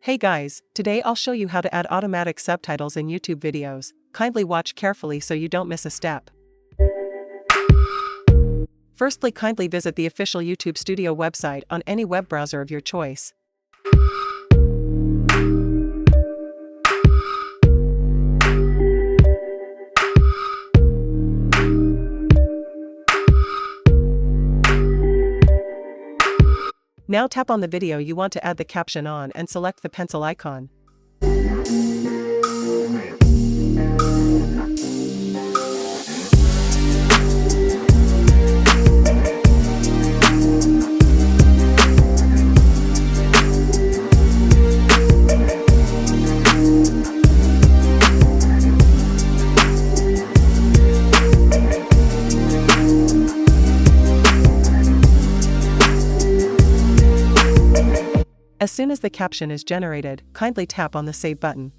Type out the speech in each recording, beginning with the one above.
Hey guys, today I'll show you how to add automatic subtitles in YouTube videos. Kindly watch carefully so you don't miss a step. Firstly, kindly visit the official YouTube Studio website on any web browser of your choice. Now tap on the video you want to add the caption on and select the pencil icon. As soon as the caption is generated, kindly tap on the Save button.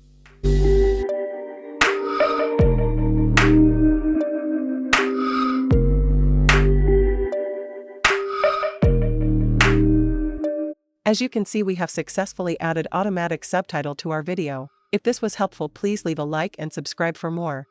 As you can see, we have successfully added automatic subtitle to our video. If this was helpful, please leave a like and subscribe for more.